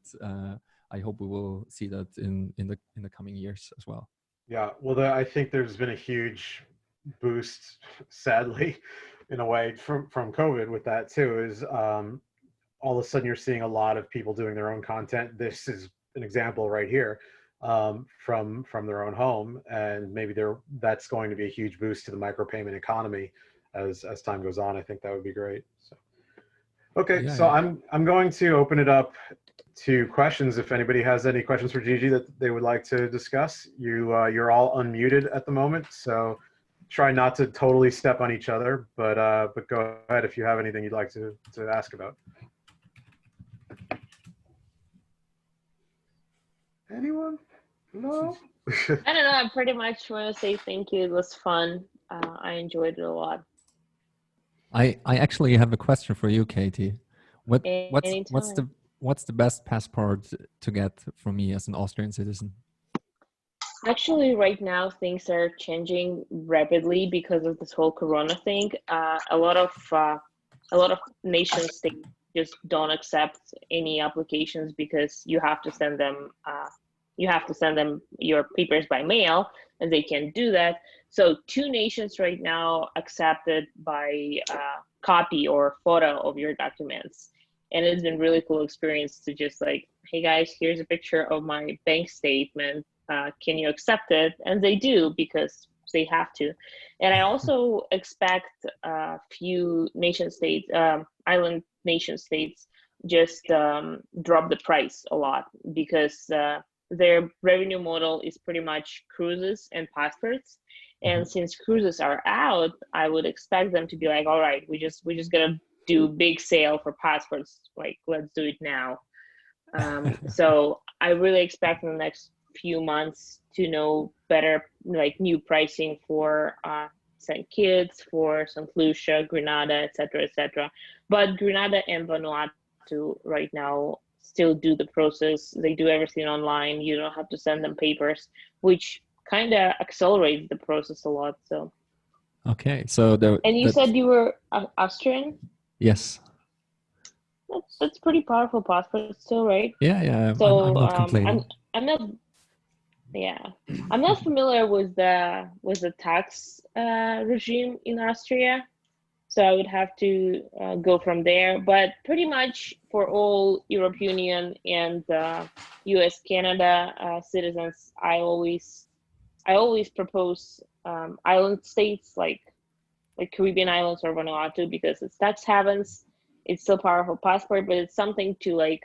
I hope we will see that in the coming years as well. Yeah, well, I think there's been a huge boost, sadly, in a way, from COVID with that too. Is all of a sudden you're seeing a lot of people doing their own content. This is an example right here, from their own home, and maybe that's going to be a huge boost to the micropayment economy as time goes on. I think that would be great. So okay, Yeah, so yeah. I'm going to open it up to questions. If anybody has any questions for Gigi that they would like to discuss, you're all unmuted at the moment, so try not to totally step on each other. But go ahead if you have anything you'd like to ask about. Anyone? No. I don't know. I pretty much want to say thank you. It was fun. I enjoyed it a lot. I actually have a question for you, Katie. Anytime. What's the best passport to get from me as an Austrian citizen? Actually, right now things are changing rapidly because of this whole Corona thing. A lot of nation states just don't accept any applications because you have to send them your papers by mail, and they can't do that. So 2 nations right now accepted by copy or photo of your documents. And it's been really cool experience to just like, hey guys, here's a picture of my bank statement. Can you accept it? And they do because they have to. And I also expect a few nation states, island nation states, just drop the price a lot because their revenue model is pretty much cruises and passports. And since cruises are out, I would expect them to be like, all right, we just gonna do big sale for passports. Like, let's do it now. So I really expect in the next few months to know better, like new pricing for St. Kitts, for St. Lucia, Grenada, etc., etc. But Grenada and Vanuatu right now still do the process. They do everything online. You don't have to send them papers, which kind of accelerates the process a lot. So. Okay, so And you said you were Austrian? Yes. That's pretty powerful passport still, right? Yeah, yeah. So I'm not complaining. I'm not. Yeah, I'm not familiar with the tax regime in Austria, so I would have to go from there. But pretty much for all European Union and U.S. Canada citizens, I always propose island states like Caribbean islands or Vanuatu because it's tax havens. It's still powerful passport, but it's something to like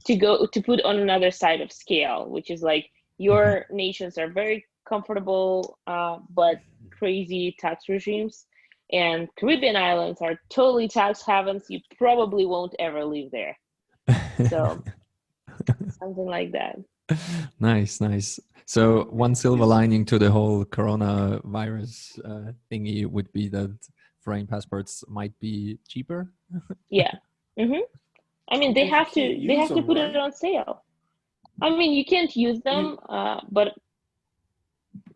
to put on another side of scale, which is like your nations are very comfortable but crazy tax regimes, and Caribbean islands are totally tax havens. You probably won't ever live there. So something like that. Nice, nice. So one silver lining to the whole coronavirus thingy would be that foreign passports might be cheaper. Yeah. I mean, they have to put it on sale. I mean, you can't use them, but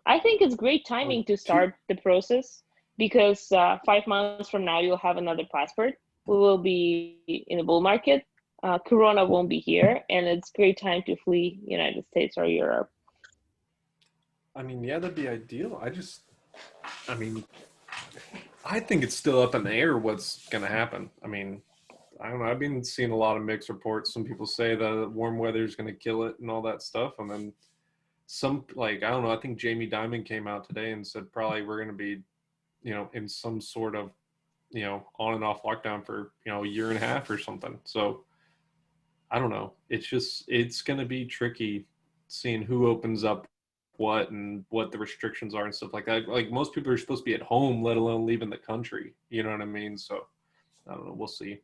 I think it's great timing to start the process because 5 months from now you'll have another passport. We will be in a bull market. Corona won't be here, and it's great time to flee United States or Europe. I mean, yeah, that'd be ideal. I mean, I think it's still up in the air what's going to happen. I mean, I don't know. I've been seeing a lot of mixed reports. Some people say the warm weather is going to kill it and all that stuff. And then some, like, I don't know, I think Jamie Dimon came out today and said probably we're going to be, in some sort of, on and off lockdown for, a year and a half or something. So I don't know. It's going to be tricky seeing who opens up what and what the restrictions are and stuff like that. Like most people are supposed to be at home, let alone leaving the country. You know what I mean? So I don't know. We'll see.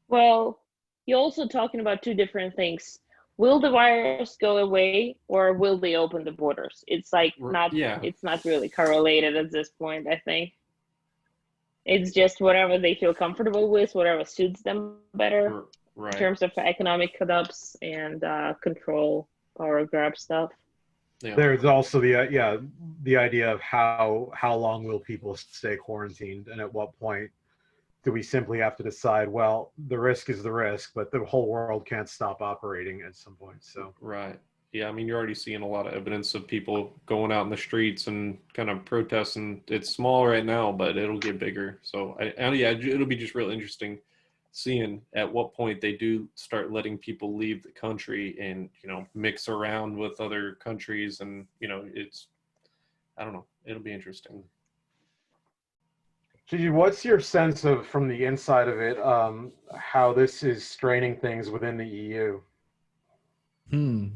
Well, you're also talking about 2 different things. Will the virus go away or will they open the borders? It's like it's not really correlated at this point, I think. It's just whatever they feel comfortable with, whatever suits them better in terms of economic collapse and control, power grab stuff. Yeah. There's also the idea of how long will people stay quarantined, and at what point do we simply have to decide, well, the risk is the risk, but the whole world can't stop operating at some point. So yeah, I mean, you're already seeing a lot of evidence of people going out in the streets and kind of protesting. It's small right now, but it'll get bigger. So yeah, it'll be just real interesting seeing at what point they do start letting people leave the country and, you know, mix around with other countries. And, you know, it's, I don't know, it'll be interesting. Gigi, what's your sense of, from the inside of it, how this is straining things within the EU? Hmm.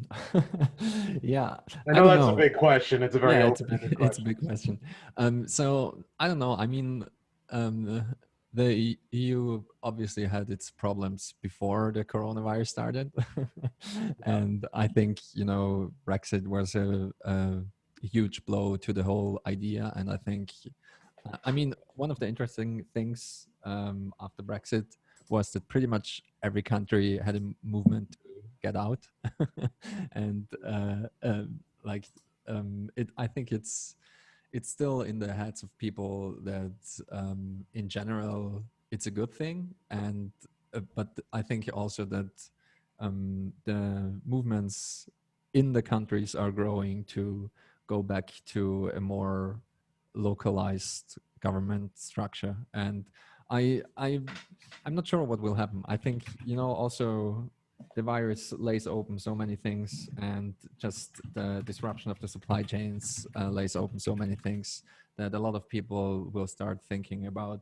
Yeah, I I know don't that's a know. big question. It's a very Yeah, open-ended it's a question. big question. So I don't know. I mean, the EU obviously had its problems before the coronavirus started, and I think, you know, Brexit was a huge blow to the whole idea. And I think, I mean, one of the interesting things after Brexit was that pretty much every country had a movement to get out, and like it. I think it's still in the heads of people that in general it's a good thing, and but I think also that the movements in the countries are growing to go back to a more localized government structure. And I'm not sure what will happen. I think, you know, also the virus lays open so many things, and just the disruption of the supply chains lays open so many things, that a lot of people will start thinking about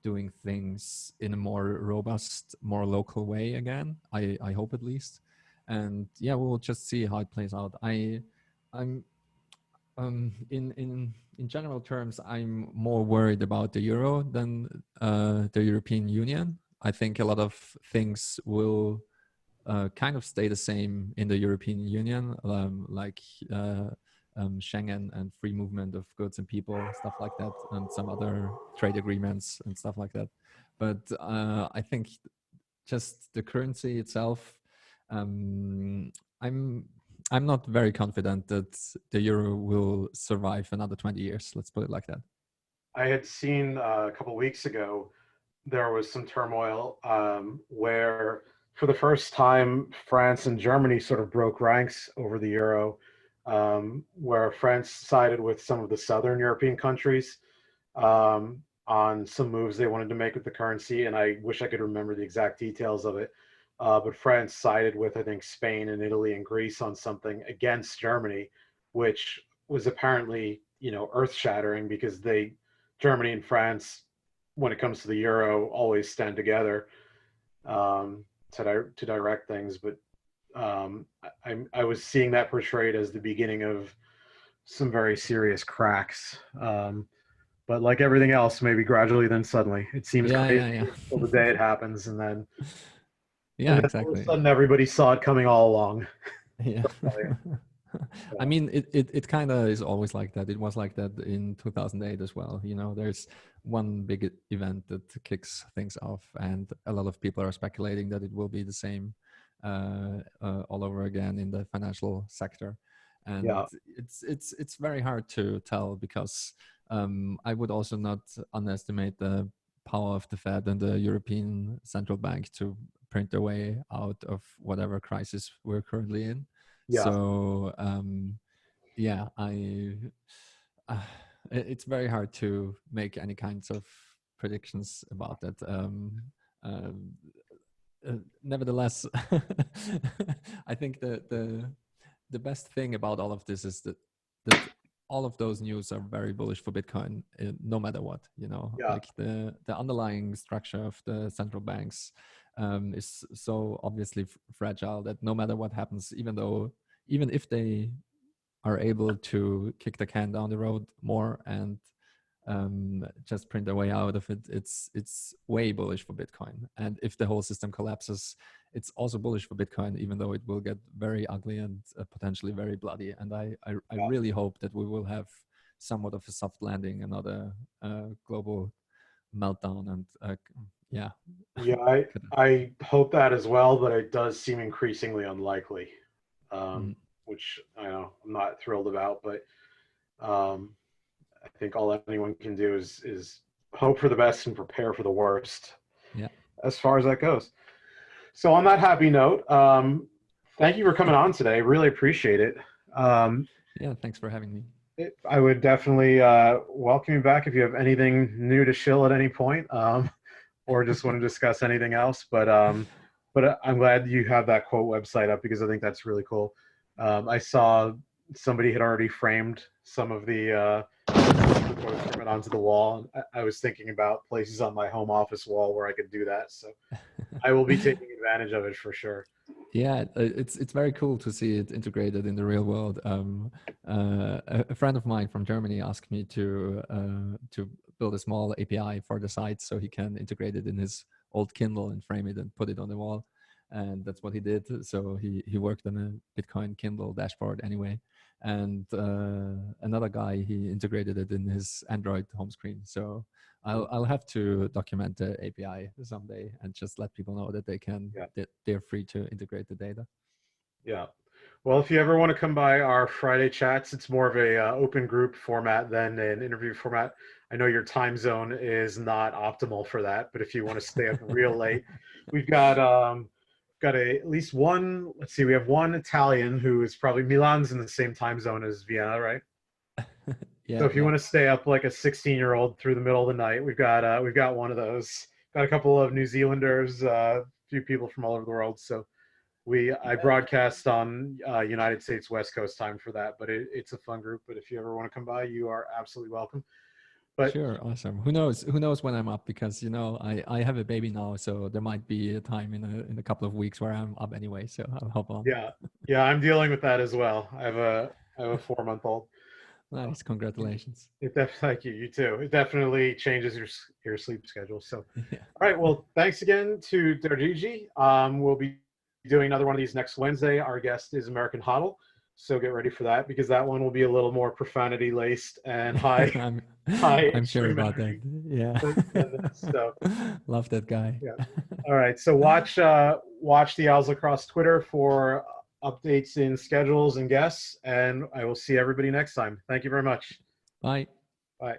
doing things in a more robust, more local way again. I hope, at least. And yeah, we'll just see how it plays out. I'm in general terms, I'm more worried about the euro than the European Union. I think a lot of things will kind of stay the same in the European Union, like Schengen and free movement of goods and people, stuff like that, and some other trade agreements and stuff like that. But I think just the currency itself, um, I'm I'm not very confident that the euro will survive another 20 years. Let's put it like that. I had seen a couple weeks ago there was some turmoil where, for the first time, France and Germany sort of broke ranks over the euro, where France sided with some of the southern European countries on some moves they wanted to make with the currency. And I wish I could remember the exact details of it. But France sided with, I think, Spain and Italy and Greece on something against Germany, which was apparently, you know, earth shattering, because Germany and France, when it comes to the euro, always stand together to direct things. But I was seeing that portrayed as the beginning of some very serious cracks. But like everything else, maybe gradually, then suddenly. It seems Yeah, crazy yeah, yeah. until the day it happens, and then Yeah, all of a exactly. sudden everybody saw it coming all along. Yeah. I mean, it kind of is always like that. It was like that in 2008 as well. You know, there's one big event that kicks things off, and a lot of people are speculating that it will be the same all over again in the financial sector. And Yeah, it's very hard to tell, because I would also not underestimate the power of the Fed and the European Central Bank to print their way out of whatever crisis we're currently in. yeah, So yeah, uh, it's very hard to make any kinds of predictions about that. Um, Nevertheless, I think the best thing about all of this is that all of those news are very bullish for Bitcoin, no matter what. You know, yeah, like the underlying structure of the central banks is so obviously fragile that no matter what happens, even if they are able to kick the can down the road more and just print their way out of it, it's way bullish for Bitcoin. And if the whole system collapses, it's also bullish for Bitcoin, even though it will get very ugly and potentially very bloody. And I yeah. really hope that we will have somewhat of a soft landing, another global meltdown, and yeah. Yeah, I hope that as well, but it does seem increasingly unlikely, Mhm. which I know I'm not thrilled about. But um, I think all anyone can do is hope for the best and prepare for the worst, Yeah. as far as that goes. So on that happy note, thank you for coming on today. Really appreciate it. Yeah. Thanks for having me. I would definitely welcome you back if you have anything new to shill at any point. or just want to discuss anything else. But I'm glad you have that quote website up because I think that's really cool. I saw somebody had already framed some of the quotes from it onto the wall. I was thinking about places on my home office wall where I could do that. So I will be taking advantage of it for sure. Yeah, it's very cool to see it integrated in the real world. A friend of mine from Germany asked me to build a small API for the site so he can integrate it in his old Kindle and frame it and put it on the wall, and that's what he did. So he worked on a Bitcoin Kindle dashboard anyway, and another guy, he integrated it in his Android home screen. So I'll have to document the API someday and just let people know that they can, that they're free to integrate the data. Yeah. Well, if you ever want to come by our Friday chats, it's more of a open group format than an interview format. I know your time zone is not optimal for that, but if you want to stay up real late, we've got at least one. Let's see, we have one Italian who is probably Milan's in the same time zone as Vienna, right? Yeah. So if you want to stay up like a 16-year-old through the middle of the night, we've got one of those. Got a couple of New Zealanders, a few people from all over the world. So I broadcast on United States West Coast time for that, but it's a fun group. But if you ever want to come by, you are absolutely welcome. But sure, awesome. Who knows when I'm up, because I have a baby now, so there might be a time in a couple of weeks where I'm up anyway. So I'll hop on. Yeah, I'm dealing with that as well. I have a 4-month-old. Nice, congratulations. Thank you. You too. It definitely changes your sleep schedule. So, Yeah. all right. Well, thanks again to Gigi. We'll be doing another one of these next Wednesday. Our guest is American Hodl, so get ready for that because that one will be a little more profanity laced and high. I'm sure about that. Yeah. So, love that guy. Yeah. All right. So watch the Owls Lacrosse Twitter for updates in schedules and guests, and I will see everybody next time. Thank you very much. Bye. Bye.